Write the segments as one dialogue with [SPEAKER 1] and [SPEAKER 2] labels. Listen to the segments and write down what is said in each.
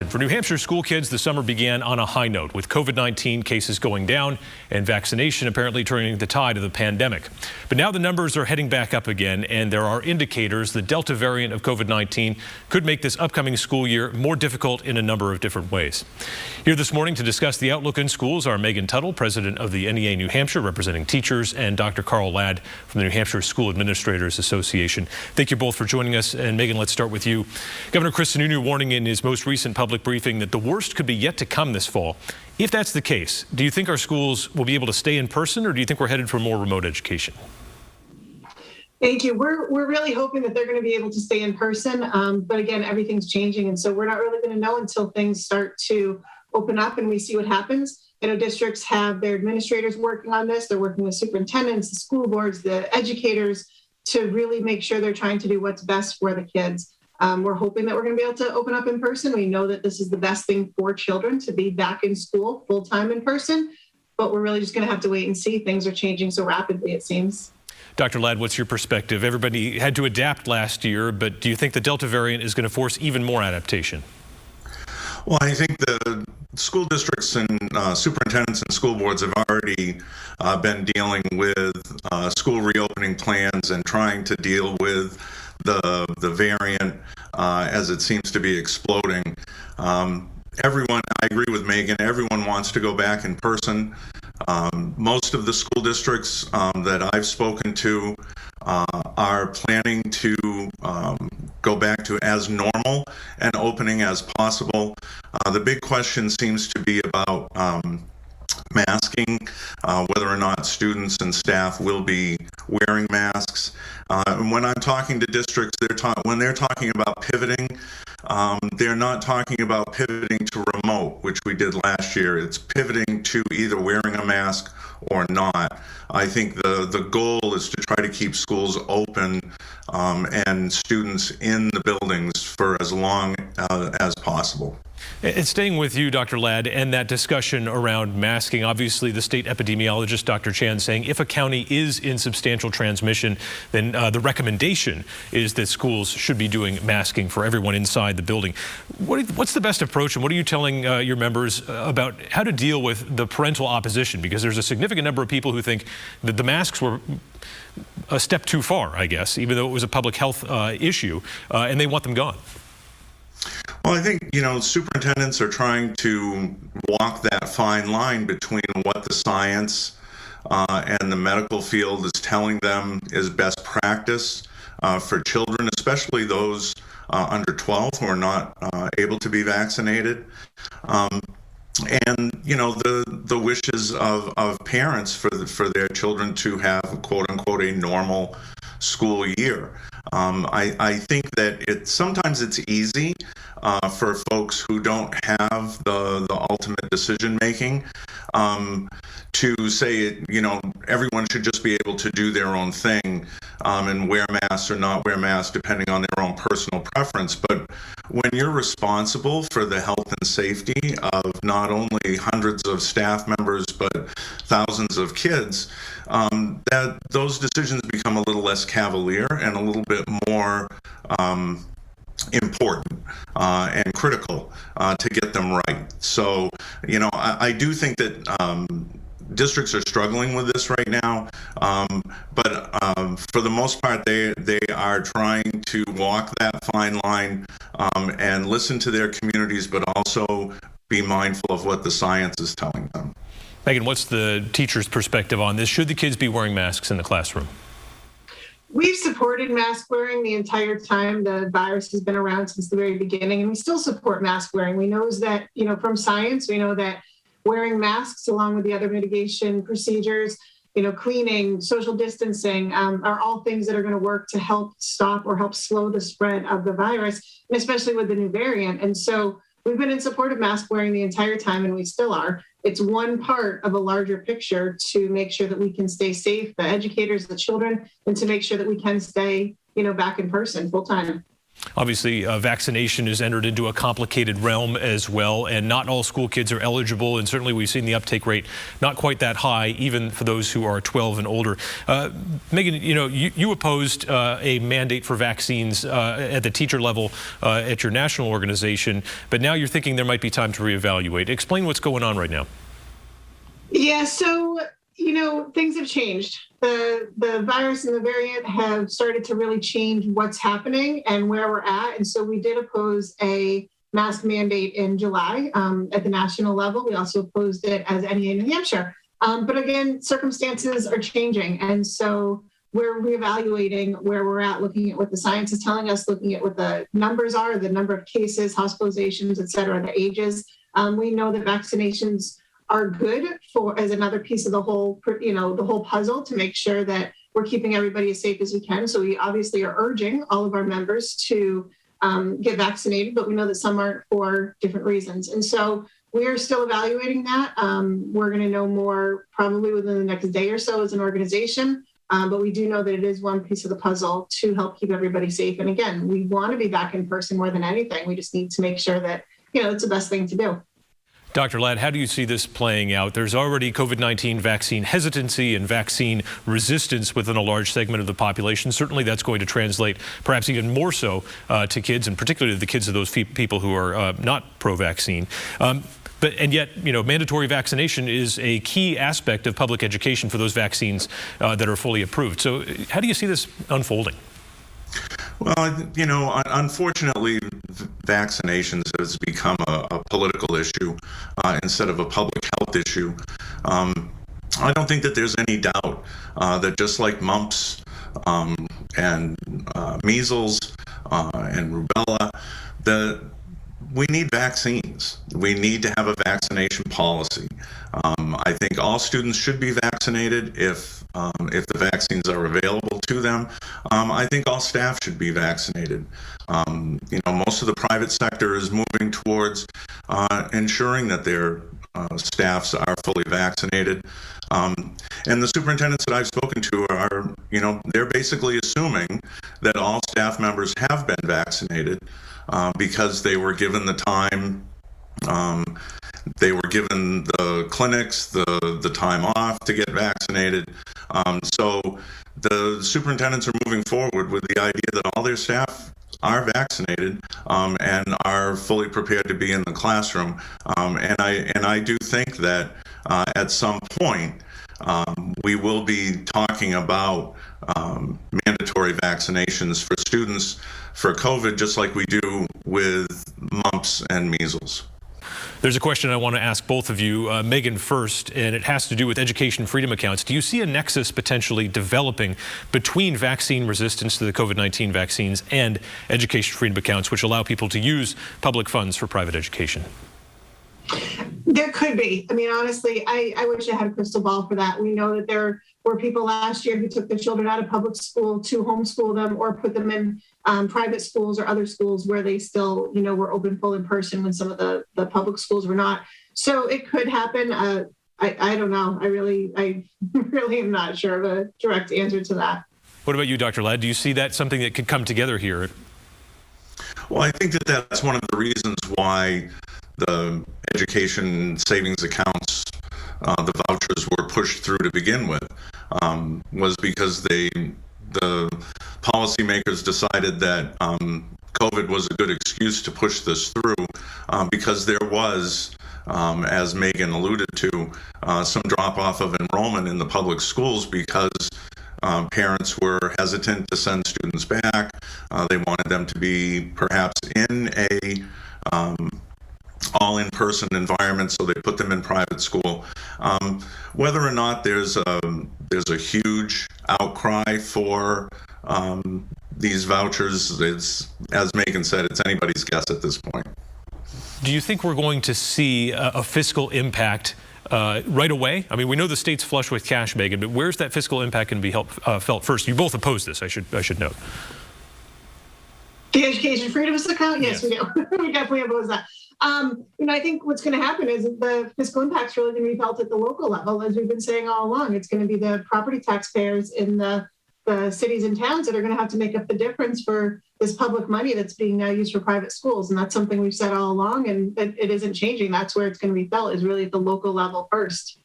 [SPEAKER 1] For New Hampshire school kids, the summer began on a high note, with COVID-19 cases going down and vaccination apparently turning the tide of the pandemic. But now the numbers are heading back up again, and there are indicators the Delta variant of COVID-19 could make this upcoming school year more difficult in a number of different ways. Here this morning to discuss the outlook in schools are Megan Tuttle, president of the NEA New Hampshire, representing teachers, and Dr. Carl Ladd from the New Hampshire School Administrators Association. Thank you both for joining us. And Megan, let's start with you. Governor Chris Sununu warning in his most recent public briefing that the worst could be yet to come this fall. If that's the case, do you think our schools will be able to stay in person, or do you think we're headed for more remote education?
[SPEAKER 2] Thank you. We're really hoping that they're going to be able to stay in person. But again, everything's changing. And so we're not really going to know until things start to open up and we see what happens. I know districts have their administrators working on this. They're working with superintendents, the school boards, the educators to really make sure they're trying to do what's best for the kids. We're hoping that we're going to be able to open up in person. We know that this is the best thing for children to be back in school full-time in person, but we're really just going to have to wait and see. Things are changing so rapidly, it seems.
[SPEAKER 1] Dr. Ladd, what's your perspective? Everybody had to adapt last year, but do you think the Delta variant is going to force even more adaptation?
[SPEAKER 3] Well, I think the school districts and superintendents and school boards have already been dealing with school reopening plans and trying to deal with the variant as it seems to be exploding. Everyone, I agree with Megan, everyone wants to go back in person. Most of the school districts that I've spoken to are planning to go back to as normal and opening as possible. The big question seems to be about masking, whether or not students and staff will be wearing masks. And when I'm talking to districts, when they're talking about pivoting, they're not talking about pivoting to remote, which we did last year. It's pivoting to either wearing a mask or not. I think the goal is to try to keep schools open and students in the buildings for as long as possible.
[SPEAKER 1] And staying with you, Dr. Ladd, and that discussion around masking, obviously the state epidemiologist, Dr. Chan, saying if a county is in substantial transmission, then the recommendation is that schools should be doing masking for everyone inside the building. What's the best approach, and what are you telling your members about how to deal with the parental opposition? Because there's a significant number of people who think that the masks were a step too far, I guess, even though it was a public health issue, and they want them gone.
[SPEAKER 3] Well, I think, superintendents are trying to walk that fine line between what the science and the medical field is telling them is best practice for children, especially those under 12 who are not able to be vaccinated. And, the wishes of parents for their children to have, quote unquote, a normal school year. I think that sometimes it's easy for folks who don't have the ultimate decision making to say, everyone should just be able to do their own thing and wear masks or not wear masks depending on their own personal preference. But when you're responsible for the health and safety of not only hundreds of staff members but thousands of kids, that those decisions become a little less cavalier and a little bit more important and critical to get them right. So, I do think that districts are struggling with this right now, but for the most part, they are trying to walk that fine line and listen to their communities, but also be mindful of what the science is telling them.
[SPEAKER 1] Megan, what's the teacher's perspective on this? Should the kids be wearing masks in the classroom?
[SPEAKER 2] We've supported mask wearing the entire time the virus has been around, since the very beginning, and we still support mask wearing. We know that, from science, we know that wearing masks along with the other mitigation procedures, cleaning, social distancing, are all things that are going to work to help stop or help slow the spread of the virus, and especially with the new variant. And so we've been in support of mask wearing the entire time, and we still are. It's one part of a larger picture to make sure that we can stay safe, the educators, the children, and to make sure that we can stay, back in person full time.
[SPEAKER 1] Obviously, vaccination has entered into a complicated realm as well, and not all school kids are eligible, and certainly we've seen the uptake rate not quite that high, even for those who are 12 and older. Megan, you opposed a mandate for vaccines at the teacher level at your national organization, but now you're thinking there might be time to reevaluate. Explain what's going on right now.
[SPEAKER 2] Yeah, so, things have changed. The virus and the variant have started to really change what's happening and where we're at. And so we did oppose a mask mandate in July at the national level. We also opposed it as NEA New Hampshire. But again, circumstances are changing. And so we're reevaluating where we're at, looking at what the science is telling us, looking at what the numbers are, the number of cases, hospitalizations, et cetera, the ages. We know that vaccinations are good as another piece of the whole, the whole puzzle to make sure that we're keeping everybody as safe as we can. So we obviously are urging all of our members to get vaccinated, but we know that some aren't for different reasons. And so we are still evaluating that. We're going to know more probably within the next day or so as an organization. But we do know that it is one piece of the puzzle to help keep everybody safe. And again, we want to be back in person more than anything. We just need to make sure that, it's the best thing to do.
[SPEAKER 1] Dr. Ladd, how do you see this playing out? There's already COVID-19 vaccine hesitancy and vaccine resistance within a large segment of the population. Certainly that's going to translate perhaps even more so to kids, and particularly the kids of those people who are not pro-vaccine. And yet, mandatory vaccination is a key aspect of public education for those vaccines that are fully approved. So how do you see this unfolding?
[SPEAKER 3] Well, unfortunately, vaccinations has become a political issue instead of a public health issue. I don't think that there's any doubt that just like mumps and measles and rubella, we need vaccines. We need to have a vaccination policy. I think all students should be vaccinated if the vaccines are available to them. I think all staff should be vaccinated. Most of the private sector is moving towards ensuring that their staffs are fully vaccinated. And the superintendents that I've spoken to are, they're basically assuming that all staff members have been vaccinated because they were given the time, they were given the clinics, the time off to get vaccinated. So the superintendents are moving forward with the idea that all their staff are vaccinated and are fully prepared to be in the classroom. And I do think that at some point we will be talking about mandatory vaccinations for students for COVID, just like we do with mumps and measles.
[SPEAKER 1] There's a question I want to ask both of you. Megan first, and it has to do with education freedom accounts. Do you see a nexus potentially developing between vaccine resistance to the COVID-19 vaccines and education freedom accounts, which allow people to use public funds for private education?
[SPEAKER 2] There could be. I mean, honestly, I wish I had a crystal ball for that. We know that there were people last year who took their children out of public school to homeschool them or put them in private schools or other schools where they still, were open full in person when some of the public schools were not. So it could happen. I don't know. I really am not sure of a direct answer to that.
[SPEAKER 1] What about you, Dr. Ladd? Do you see that something that could come together here?
[SPEAKER 3] Well, I think that that's one of the reasons why the education savings accounts, the vouchers were pushed through to begin with, was because the policymakers decided that COVID was a good excuse to push this through because there was, as Megan alluded to, some drop-off of enrollment in the public schools because parents were hesitant to send students back. They wanted them to be perhaps in a all in-person environment, so they put them in private school. Whether or not there's a huge outcry for these vouchers, it's, as Megan said, it's anybody's guess at this point.
[SPEAKER 1] Do you think we're going to see a fiscal impact right away? I mean, we know the state's flush with cash, Megan, but where's that fiscal impact going to be felt first? You both oppose this, I should note.
[SPEAKER 2] The education freedom account? Yes, we do. We definitely oppose that. I think what's going to happen is the fiscal impact's really going to be felt at the local level, as we've been saying all along. It's going to be the property taxpayers in the cities and towns that are going to have to make up the difference for is public money that's being now used for private schools. And that's something we've said all along, and it isn't changing. That's where it's going to be felt, is really at the local level first.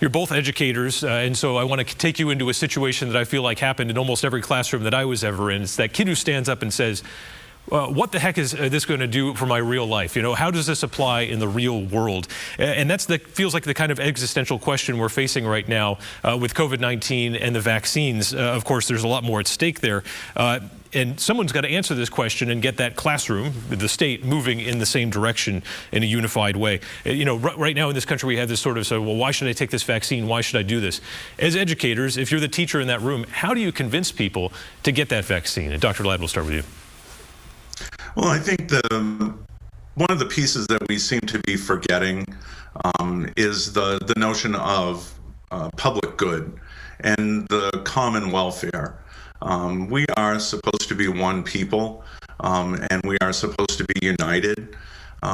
[SPEAKER 1] You're both educators, and so I want to take you into a situation that I feel like happened in almost every classroom that I was ever in. It's that kid who stands up and says, what the heck is this going to do for my real life? You know, how does this apply in the real world? And feels like the kind of existential question we're facing right now with COVID-19 and the vaccines. Of course, there's a lot more at stake there. And someone's got to answer this question and get that classroom, the state, moving in the same direction in a unified way. You know, right now in this country, we have this sort of, well, why should I take this vaccine? Why should I do this? As educators, if you're the teacher in that room, how do you convince people to get that vaccine? And Dr. Ladd, we'll start with you.
[SPEAKER 3] Well, I think one of the pieces that we seem to be forgetting is the notion of public good and the common welfare. We are supposed to be one people, and we are supposed to be united.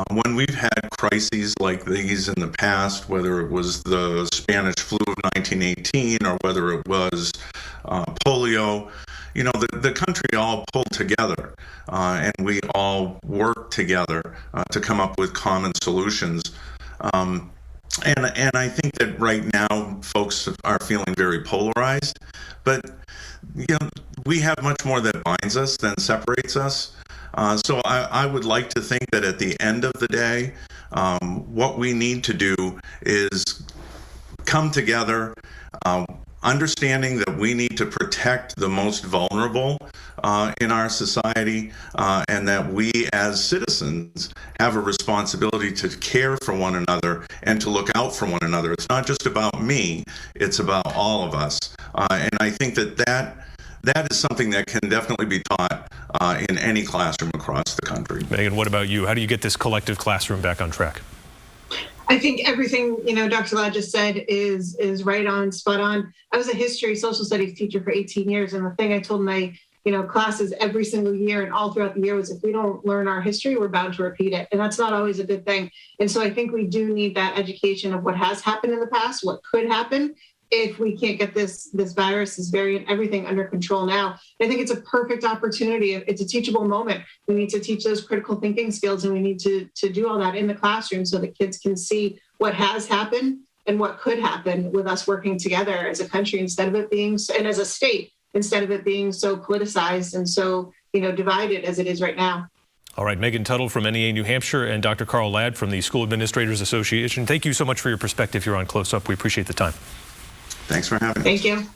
[SPEAKER 3] When we've had crises like these in the past, whether it was the Spanish flu of 1918 or whether it was polio, you know, the country all pulled together, and we all worked together to come up with common solutions. And I think that right now folks are feeling very polarized, but you know, we have much more that binds us than separates us. So I would like to think that at the end of the day, what we need to do is come together, understanding that we need to protect the most vulnerable in our society, and that we as citizens have a responsibility to care for one another and to look out for one another. It's not just about me, it's about all of us. And I think that is something that can definitely be taught in any classroom across the country.
[SPEAKER 1] Megan, what about you? How do you get this collective classroom back on track?
[SPEAKER 2] I think everything, you know, Dr. Ladd just said is right on, spot on. I was a history, social studies teacher for 18 years. And the thing I told my, you know, classes every single year and all throughout the year was, if we don't learn our history, we're bound to repeat it. And that's not always a good thing. And so I think we do need that education of what has happened in the past, what could happen if we can't get this virus, this variant, everything under control now. I think it's a perfect opportunity. It's a teachable moment. We need to teach those critical thinking skills, and we need to do all that in the classroom so that kids can see what has happened and what could happen with us working together as a country, instead of it being, and as a state, instead of it being so politicized and so, you know, divided as it is right now.
[SPEAKER 1] All right, Megan Tuttle from NEA New Hampshire and Dr. Carl Ladd from the School Administrators Association. Thank you so much for your perspective here on Close Up. We appreciate the time.
[SPEAKER 3] Thanks for having us.
[SPEAKER 2] Thank you.